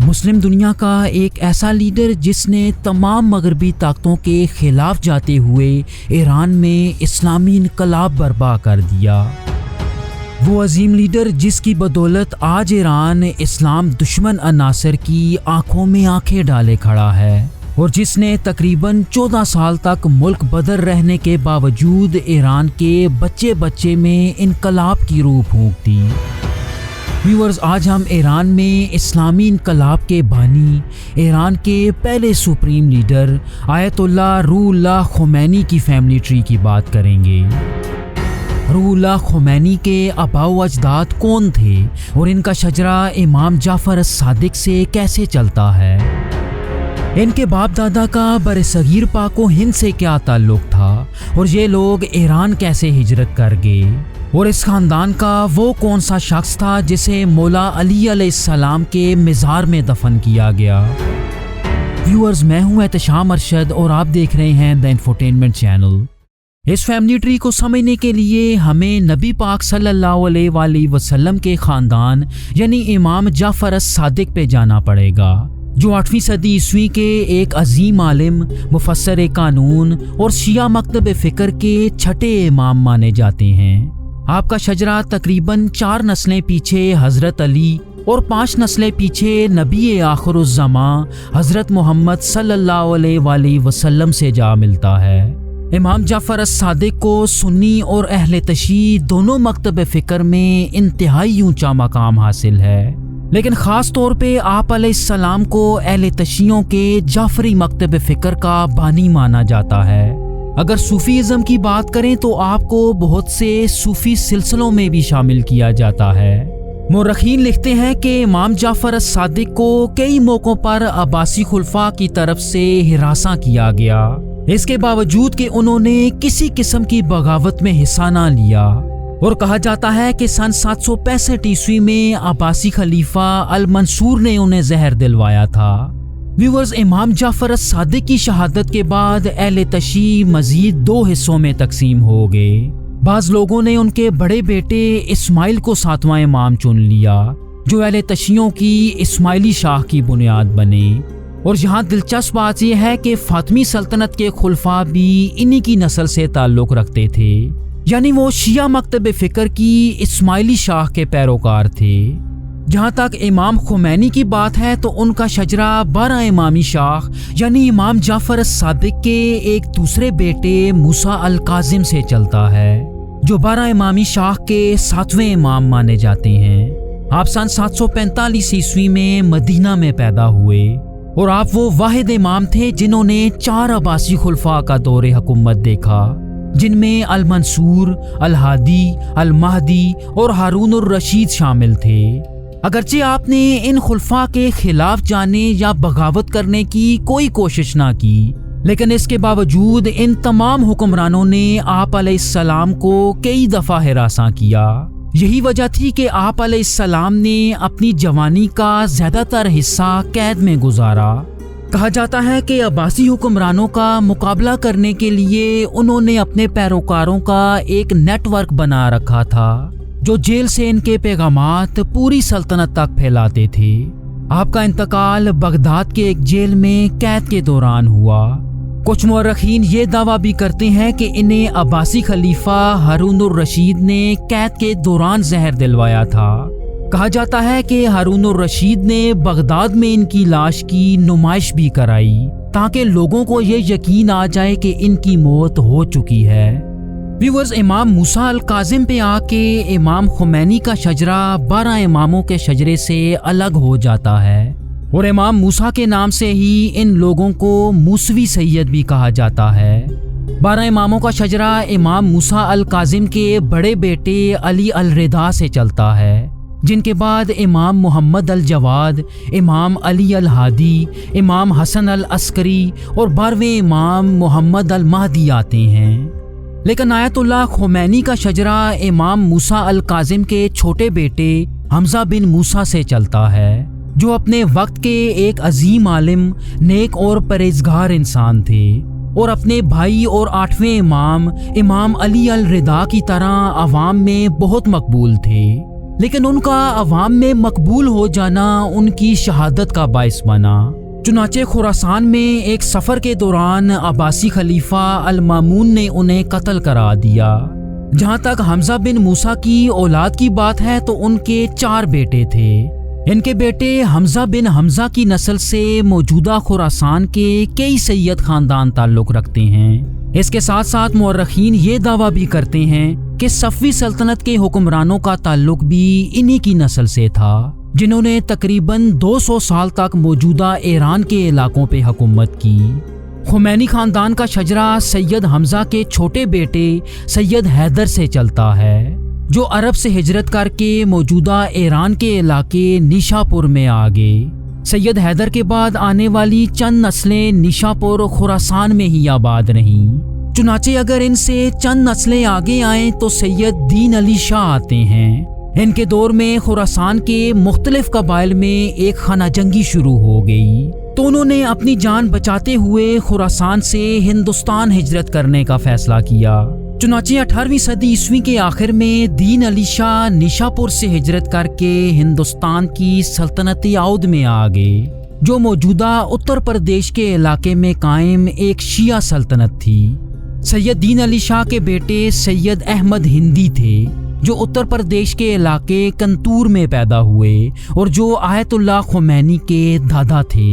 مسلم دنیا کا ایک ایسا لیڈر جس نے تمام مغربی طاقتوں کے خلاف جاتے ہوئے ایران میں اسلامی انقلاب برپا کر دیا۔ وہ عظیم لیڈر جس کی بدولت آج ایران اسلام دشمن عناصر کی آنکھوں میں آنکھیں ڈالے کھڑا ہے، اور جس نے تقریباً 14 سال تک ملک بدر رہنے کے باوجود ایران کے بچے بچے میں انقلاب کی روح پھونک دی۔ ویورز، آج ہم ایران میں اسلامی انقلاب کے بانی، ایران کے پہلے سپریم لیڈر آیت اللہ روح اللہ خمینی کی فیملی ٹری کی بات کریں گے۔ روح اللہ خمینی کے آباء و اجداد کون تھے اور ان کا شجرہ امام جعفر الصادق سے کیسے چلتا ہے؟ ان کے باپ دادا کا برصغیر پاک و ہند سے کیا تعلق تھا اور یہ لوگ ایران کیسے ہجرت کر گئے؟ اور اس خاندان کا وہ کون سا شخص تھا جسے مولا علی علیہ السلام کے مزار میں دفن کیا گیا؟ ویورز، میں ہوں احتشام ارشد اور آپ دیکھ رہے ہیں دا انفوٹینمنٹ چینل۔ اس فیملی ٹری کو سمجھنے کے لیے ہمیں نبی پاک صلی اللہ علیہ وآلہ وسلم کے خاندان یعنی امام جعفر الصادق پہ جانا پڑے گا، جو 8ویں صدی عیسوی کے ایک عظیم عالم، مفسر قانون اور شیعہ مکتب فکر کے چھٹے امام مانے جاتے ہیں۔ آپ کا شجرہ تقریباً 4 نسلیں پیچھے حضرت علی اور 5 نسلیں پیچھے نبی آخر الزماں حضرت محمد صلی اللہ علیہ وآلہ وسلم سے جا ملتا ہے۔ امام جعفر الصادق کو سنی اور اہل تشیع دونوں مکتب فکر میں انتہائی اونچا مقام حاصل ہے، لیکن خاص طور پہ آپ علیہ السلام کو اہل تشیعوں کے جعفری مکتب فکر کا بانی مانا جاتا ہے۔ اگر صوفی ازم کی بات کریں تو آپ کو بہت سے صوفی سلسلوں میں بھی شامل کیا جاتا ہے۔ مورخین لکھتے ہیں کہ امام جعفر الصادق کو کئی موقعوں پر عباسی خلفاء کی طرف سے ہراساں کیا گیا، اس کے باوجود کہ انہوں نے کسی قسم کی بغاوت میں حصہ نہ لیا، اور کہا جاتا ہے کہ سن 765 عیسوی میں عباسی خلیفہ المنصور نے انہیں زہر دلوایا تھا۔ ویورز، امام جعفر الصادق کی شہادت کے بعد اہل تشیع مزید 2 حصوں میں تقسیم ہو گئے۔ بعض لوگوں نے ان کے بڑے بیٹے اسماعیل کو 7واں امام چن لیا، جو اہل تشیعوں کی اسماعیلی شاخ کی بنیاد بنے، اور یہاں دلچسپ بات یہ ہے کہ فاطمی سلطنت کے خلفاء بھی انہی کی نسل سے تعلق رکھتے تھے، یعنی وہ شیعہ مکتب فکر کی اسماعیلی شاخ کے پیروکار تھے۔ جہاں تک امام خمینی کی بات ہے تو ان کا شجرہ 12 امامی شاخ یعنی امام جعفر الصادق کے ایک دوسرے بیٹے موسیٰ الکاظم سے چلتا ہے، جو 12 امامی شاخ کے 7ویں امام مانے جاتے ہیں۔ آپ سن 745 عیسوی میں مدینہ میں پیدا ہوئے، اور آپ وہ واحد امام تھے جنہوں نے 4 عباسی خلفاء کا دور حکومت دیکھا، جن میں المنصور، الہادی، المہدی اور ہارون الرشید شامل تھے۔ اگرچہ آپ نے ان خلفاء کے خلاف جانے یا بغاوت کرنے کی کوئی کوشش نہ کی، لیکن اس کے باوجود ان تمام حکمرانوں نے آپ علیہ السلام کو کئی دفعہ ہراساں کیا۔ یہی وجہ تھی کہ آپ علیہ السلام نے اپنی جوانی کا زیادہ تر حصہ قید میں گزارا۔ کہا جاتا ہے کہ عباسی حکمرانوں کا مقابلہ کرنے کے لیے انہوں نے اپنے پیروکاروں کا ایک نیٹ ورک بنا رکھا تھا، جو جیل سے ان کے پیغامات پوری سلطنت تک پھیلاتے تھے۔ آپ کا انتقال بغداد کے ایک جیل میں قید کے دوران ہوا۔ کچھ مورخین یہ دعویٰ بھی کرتے ہیں کہ انہیں عباسی خلیفہ ہارون الرشید نے قید کے دوران زہر دلوایا تھا۔ کہا جاتا ہے کہ ہارون الرشید نے بغداد میں ان کی لاش کی نمائش بھی کرائی، تاکہ لوگوں کو یہ یقین آ جائے کہ ان کی موت ہو چکی ہے۔ ویورز، امام موسیٰ الکاظم پہ آ کے امام خمینی کا شجرہ 12 اماموں کے شجرے سے الگ ہو جاتا ہے، اور امام موسیٰ کے نام سے ہی ان لوگوں کو موسوی سید بھی کہا جاتا ہے۔ 12 اماموں کا شجرہ امام موسیٰ الکاظم کے بڑے بیٹے علی الرضا سے چلتا ہے، جن کے بعد امام محمد الجواد، امام علی الہادی، امام حسن العسکری اور 12ویں امام محمد المہدی آتے ہیں۔ لیکن آیت اللہ خمینی کا شجرہ امام موسیٰ الکاظم کے چھوٹے بیٹے حمزہ بن موسیٰ سے چلتا ہے، جو اپنے وقت کے ایک عظیم عالم، نیک اور پرہیزگار انسان تھے، اور اپنے بھائی اور 8ویں امام امام علی الرضا کی طرح عوام میں بہت مقبول تھے۔ لیکن ان کا عوام میں مقبول ہو جانا ان کی شہادت کا باعث بنا۔ چنانچہ خراسان میں ایک سفر کے دوران عباسی خلیفہ المامون نے انہیں قتل کرا دیا۔ جہاں تک حمزہ بن موسیٰ کی اولاد کی بات ہے تو ان کے 4 بیٹے تھے۔ ان کے بیٹے حمزہ بن حمزہ کی نسل سے موجودہ خراسان کے کئی سید خاندان تعلق رکھتے ہیں۔ اس کے ساتھ ساتھ مورخین یہ دعویٰ بھی کرتے ہیں کہ صفوی سلطنت کے حکمرانوں کا تعلق بھی انہی کی نسل سے تھا، جنہوں نے تقریباً 200 سال تک موجودہ ایران کے علاقوں پہ حکومت کی۔ خمینی خاندان کا شجرہ سید حمزہ کے چھوٹے بیٹے سید حیدر سے چلتا ہے، جو عرب سے ہجرت کر کے موجودہ ایران کے علاقے نیشاپور میں آ گئے۔ سید حیدر کے بعد آنے والی چند نسلیں نیشاپور خراسان میں ہی آباد رہیں۔ چنانچہ اگر ان سے چند نسلیں آگے آئیں تو سید دین علی شاہ آتے ہیں۔ ان کے دور میں خراسان کے مختلف قبائل میں ایک خانہ جنگی شروع ہو گئی، تو انہوں نے اپنی جان بچاتے ہوئے خراسان سے ہندوستان ہجرت کرنے کا فیصلہ کیا۔ چنانچہ 18ویں صدی عیسوی کے آخر میں دین علی شاہ نیشاپور سے ہجرت کر کے ہندوستان کی سلطنت اودھ میں آ گئے، جو موجودہ اتر پردیش کے علاقے میں قائم ایک شیعہ سلطنت تھی۔ سید دین علی شاہ کے بیٹے سید احمد ہندی تھے، جو اتر پردیش کے علاقے کنتور میں پیدا ہوئے اور جو آیت اللہ خمینی کے دادا تھے۔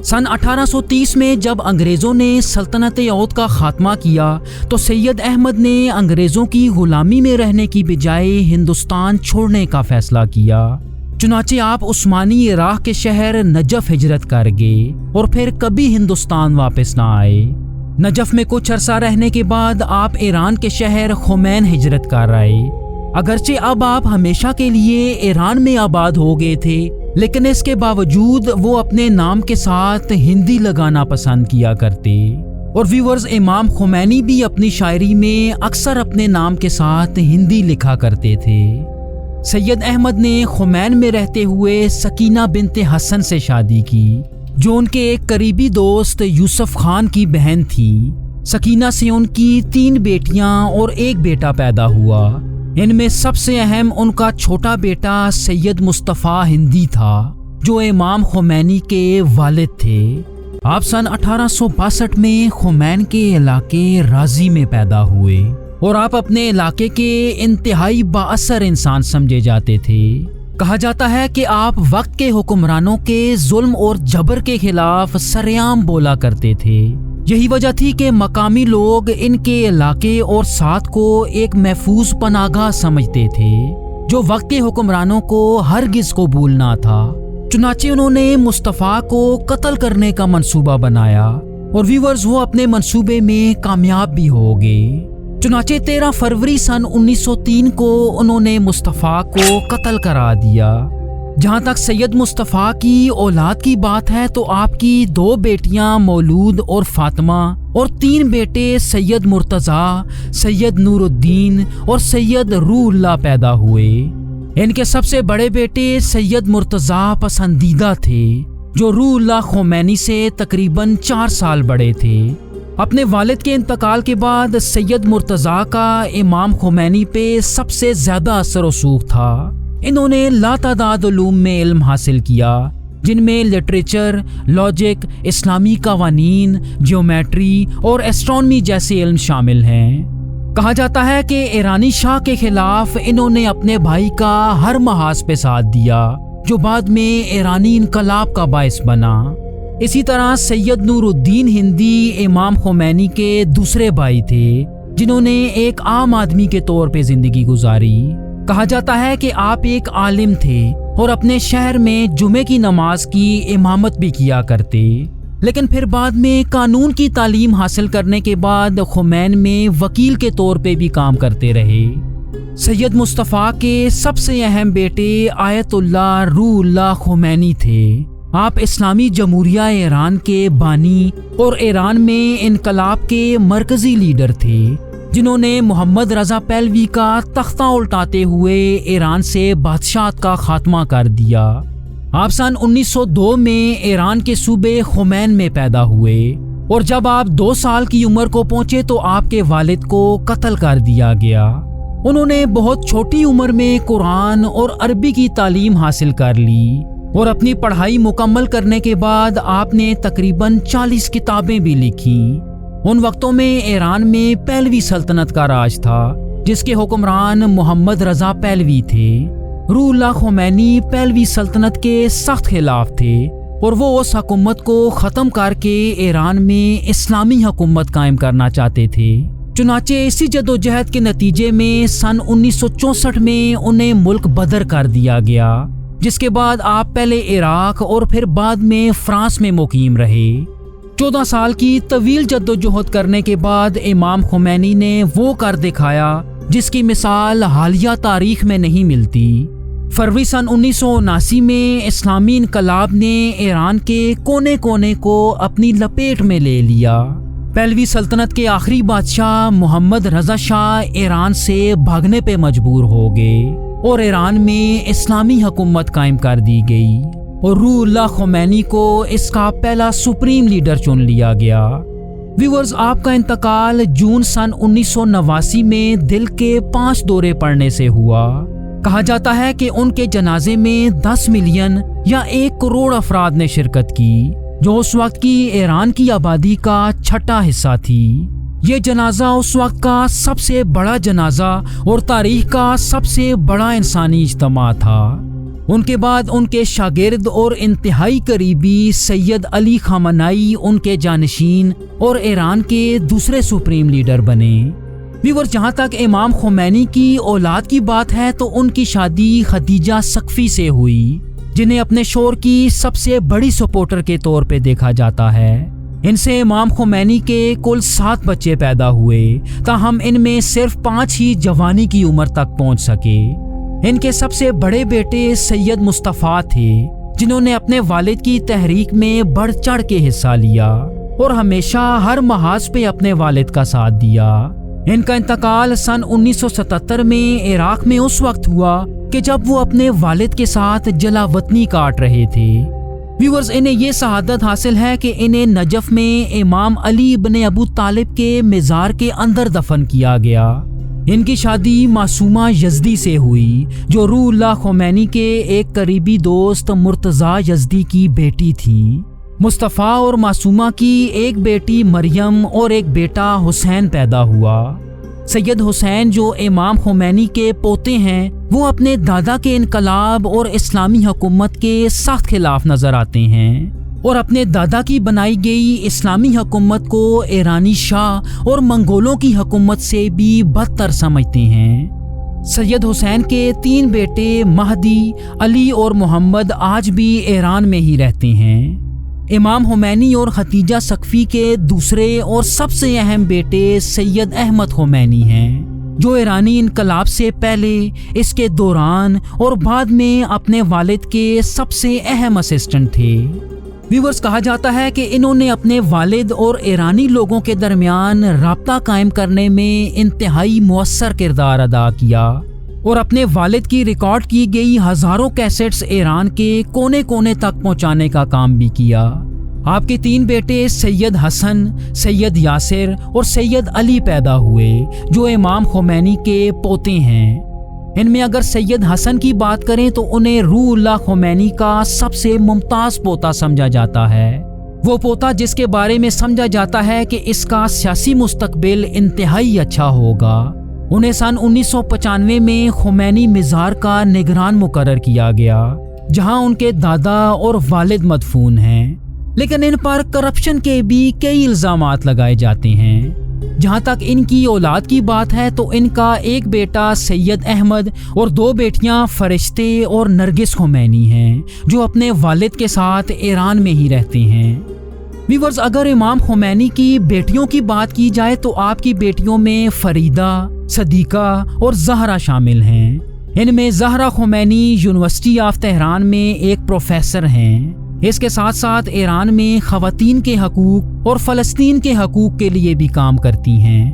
سن 1830 میں جب انگریزوں نے سلطنت اودھ کا خاتمہ کیا تو سید احمد نے انگریزوں کی غلامی میں رہنے کی بجائے ہندوستان چھوڑنے کا فیصلہ کیا۔ چنانچہ آپ عثمانی عراق کے شہر نجف ہجرت کر گئے اور پھر کبھی ہندوستان واپس نہ آئے۔ نجف میں کچھ عرصہ رہنے کے بعد آپ ایران کے شہر خمین ہجرت کر آئے۔ اگرچہ اب آپ ہمیشہ کے لیے ایران میں آباد ہو گئے تھے، لیکن اس کے باوجود وہ اپنے نام کے ساتھ ہندی لگانا پسند کیا کرتے، اور ویورز امام خمینی بھی اپنی شاعری میں اکثر اپنے نام کے ساتھ ہندی لکھا کرتے تھے۔ سید احمد نے خمین میں رہتے ہوئے سکینہ بنت حسن سے شادی کی، جو ان کے ایک قریبی دوست یوسف خان کی بہن تھی۔ سکینہ سے ان کی 3 بیٹیاں اور 1 بیٹا پیدا ہوا۔ ان میں سب سے اہم ان کا چھوٹا بیٹا سید مصطفیٰ ہندی تھا، جو امام خمینی کے والد تھے۔ آپ سن 1862 میں خمین کے علاقے رازی میں پیدا ہوئے اور آپ اپنے علاقے کے انتہائی بااثر انسان سمجھے جاتے تھے۔ کہا جاتا ہے کہ آپ وقت کے حکمرانوں کے ظلم اور جبر کے خلاف سرعام بولا کرتے تھے۔ یہی وجہ تھی کہ مقامی لوگ ان کے علاقے اور ساتھ کو ایک محفوظ پناہ گاہ سمجھتے تھے، جو وقت کے حکمرانوں کو ہرگز قبول نہ تھا۔ چنانچہ انہوں نے مصطفیٰ کو قتل کرنے کا منصوبہ بنایا اور ویورز وہ اپنے منصوبے میں کامیاب بھی ہو گئے۔ چنانچہ 13 فروری سن 1903 کو انہوں نے مصطفیٰ کو قتل کرا دیا۔ جہاں تک سید مصطفیٰ کی اولاد کی بات ہے تو آپ کی 2 بیٹیاں مولود اور فاطمہ اور 3 بیٹے سید مرتضیٰ، سید نور الدین اور سید روح اللہ پیدا ہوئے۔ ان کے سب سے بڑے بیٹے سید مرتضیٰ پسندیدہ تھے، جو روح اللہ خمینی سے تقریباً 4 سال بڑے تھے۔ اپنے والد کے انتقال کے بعد سید مرتضیٰ کا امام خمینی پہ سب سے زیادہ اثر و رسوخ تھا۔ انہوں نے لاتعداد علوم میں علم حاصل کیا، جن میں لٹریچر، لاجک، اسلامی قوانین، جیومیٹری اور ایسٹرونومی جیسے علم شامل ہیں۔ کہا جاتا ہے کہ ایرانی شاہ کے خلاف انہوں نے اپنے بھائی کا ہر محاذ پہ ساتھ دیا، جو بعد میں ایرانی انقلاب کا باعث بنا۔ اسی طرح سید نور الدین ہندی امام خمینی کے دوسرے بھائی تھے، جنہوں نے ایک عام آدمی کے طور پہ زندگی گزاری۔ کہا جاتا ہے کہ آپ ایک عالم تھے اور اپنے شہر میں جمعے کی نماز کی امامت بھی کیا کرتے، لیکن پھر بعد میں قانون کی تعلیم حاصل کرنے کے بعد خمین میں وکیل کے طور پہ بھی کام کرتے رہے۔ سید مصطفیٰ کے سب سے اہم بیٹے آیت اللہ روح اللہ خمینی تھے۔ آپ اسلامی جمہوریہ ایران کے بانی اور ایران میں انقلاب کے مرکزی لیڈر تھے، جنہوں نے محمد رضا پہلوی کا تختہ الٹاتے ہوئے ایران سے بادشاہت کا خاتمہ کر دیا۔ آپ سن 1902 میں ایران کے صوبے خمین میں پیدا ہوئے اور جب آپ 2 سال کی عمر کو پہنچے تو آپ کے والد کو قتل کر دیا گیا۔ انہوں نے بہت چھوٹی عمر میں قرآن اور عربی کی تعلیم حاصل کر لی اور اپنی پڑھائی مکمل کرنے کے بعد آپ نے تقریباً 40 کتابیں بھی لکھیں۔ ان وقتوں میں ایران میں پہلوی سلطنت کا راج تھا جس کے حکمران محمد رضا پہلوی تھے۔ روح اللہ خمینی پہلوی سلطنت کے سخت خلاف تھے اور وہ اس حکومت کو ختم کر کے ایران میں اسلامی حکومت قائم کرنا چاہتے تھے۔ چنانچہ اسی جدوجہد کے نتیجے میں سن 1964 میں انہیں ملک بدر کر دیا گیا، جس کے بعد آپ پہلے عراق اور پھر بعد میں فرانس میں مقیم رہے۔ 14 سال کی طویل جدوجہد کرنے کے بعد امام خمینی نے وہ کر دکھایا جس کی مثال حالیہ تاریخ میں نہیں ملتی۔ فروری سن 1979 میں اسلامی انقلاب نے ایران کے کونے کونے کو اپنی لپیٹ میں لے لیا۔ پہلوی سلطنت کے آخری بادشاہ محمد رضا شاہ ایران سے بھاگنے پہ مجبور ہو گئے اور ایران میں اسلامی حکومت قائم کر دی گئی اور روح اللہ خمینی کو اس کا پہلا سپریم لیڈر چن لیا گیا۔ ویورز، آپ کا انتقال جون سن 1989 میں دل کے 5 دورے پڑنے سے ہوا۔ کہا جاتا ہے کہ ان کے جنازے میں 10 ملین یا 1 کروڑ افراد نے شرکت کی، جو اس وقت کی ایران کی آبادی کا 6واں حصہ تھی۔ یہ جنازہ اس وقت کا سب سے بڑا جنازہ اور تاریخ کا سب سے بڑا انسانی اجتماع تھا۔ ان کے بعد ان کے شاگرد اور انتہائی قریبی سید علی خامنائی ان کے جانشین اور ایران کے دوسرے سپریم لیڈر بنے۔ ویور، جہاں تک امام خمینی کی اولاد کی بات ہے تو ان کی شادی خدیجہ سقفی سے ہوئی، جنہیں اپنے شوہر کی سب سے بڑی سپورٹر کے طور پہ دیکھا جاتا ہے۔ ان سے امام خمینی کے کل 7 بچے پیدا ہوئے، تاہم ان میں صرف 5 ہی جوانی کی عمر تک پہنچ سکے۔ ان کے سب سے بڑے بیٹے سید مصطفیٰ تھے، جنہوں نے اپنے والد کی تحریک میں بڑھ چڑھ کے حصہ لیا اور ہمیشہ ہر محاذ پہ اپنے والد کا ساتھ دیا۔ ان کا انتقال سن 1977 میں عراق میں اس وقت ہوا کہ جب وہ اپنے والد کے ساتھ جلا وطنی کاٹ رہے تھے۔ ویورز، انہیں یہ سعادت حاصل ہے کہ انہیں نجف میں امام علی ابن ابو طالب کے مزار کے اندر دفن کیا گیا۔ ان کی شادی معصومہ یزدی سے ہوئی، جو روح اللہ خمینی کے ایک قریبی دوست مرتضیٰ یزدی کی بیٹی تھی۔ مصطفیٰ اور معصومہ کی ایک بیٹی مریم اور ایک بیٹا حسین پیدا ہوا۔ سید حسین، جو امام خمینی کے پوتے ہیں، وہ اپنے دادا کے انقلاب اور اسلامی حکومت کے سخت خلاف نظر آتے ہیں اور اپنے دادا کی بنائی گئی اسلامی حکومت کو ایرانی شاہ اور منگولوں کی حکومت سے بھی بدتر سمجھتے ہیں۔ سید حسین کے 3 بیٹے مہدی، علی اور محمد آج بھی ایران میں ہی رہتے ہیں۔ امام خمینی اور ختیجہ سقفی کے دوسرے اور سب سے اہم بیٹے سید احمد خمینی ہیں، جو ایرانی انقلاب سے پہلے، اس کے دوران اور بعد میں اپنے والد کے سب سے اہم اسسٹنٹ تھے۔ ویورز، کہا جاتا ہے کہ انہوں نے اپنے والد اور ایرانی لوگوں کے درمیان رابطہ قائم کرنے میں انتہائی مؤثر کردار ادا کیا اور اپنے والد کی ریکارڈ کی گئی ہزاروں کیسٹس ایران کے کونے کونے تک پہنچانے کا کام بھی کیا۔ آپ کے 3 بیٹے سید حسن، سید یاسر اور سید علی پیدا ہوئے، جو امام خمینی کے پوتے ہیں۔ ان میں اگر سید حسن کی بات کریں تو انہیں روح اللہ خمینی کا سب سے ممتاز پوتا سمجھا جاتا ہے۔ وہ پوتا جس کے بارے میں سمجھا جاتا ہے کہ اس کا سیاسی مستقبل انتہائی اچھا ہوگا۔ انہیں سن 1995 میں خمینی مزار کا نگران مقرر کیا گیا، جہاں ان کے دادا اور والد مدفون ہیں، لیکن ان پر کرپشن کے بھی کئی الزامات لگائے جاتے ہیں۔ جہاں تک ان کی اولاد کی بات ہے تو ان کا ایک بیٹا سید احمد اور 2 بیٹیاں فرشتے اور نرگس خمینی ہیں، جو اپنے والد کے ساتھ ایران میں ہی رہتے ہیں۔ ویورز، اگر امام خمینی کی بیٹیوں کی بات کی جائے تو آپ کی بیٹیوں میں فریدہ، صدیقہ اور زہرا شامل ہیں۔ ان میں Zahra Khomeini university of Tehran میں ایک پروفیسر ہیں۔ اس کے ساتھ ساتھ ایران میں خواتین کے حقوق اور فلسطین کے حقوق کے لیے بھی کام کرتی ہیں۔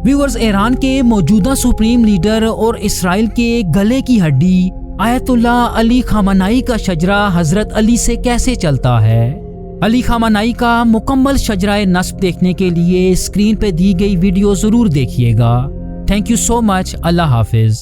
ویورز، ایران کے موجودہ سپریم لیڈر اور اسرائیل کے گلے کی ہڈی آیت اللہ علی خامنائی کا شجرہ حضرت علی سے کیسے چلتا ہے؟ علی خامنائی کا مکمل شجرہ نسب دیکھنے کے لیے اسکرین پہ دی گئی ویڈیو ضرور دیکھیے گا۔ تھینک یو سو مچ. اللہ حافظ.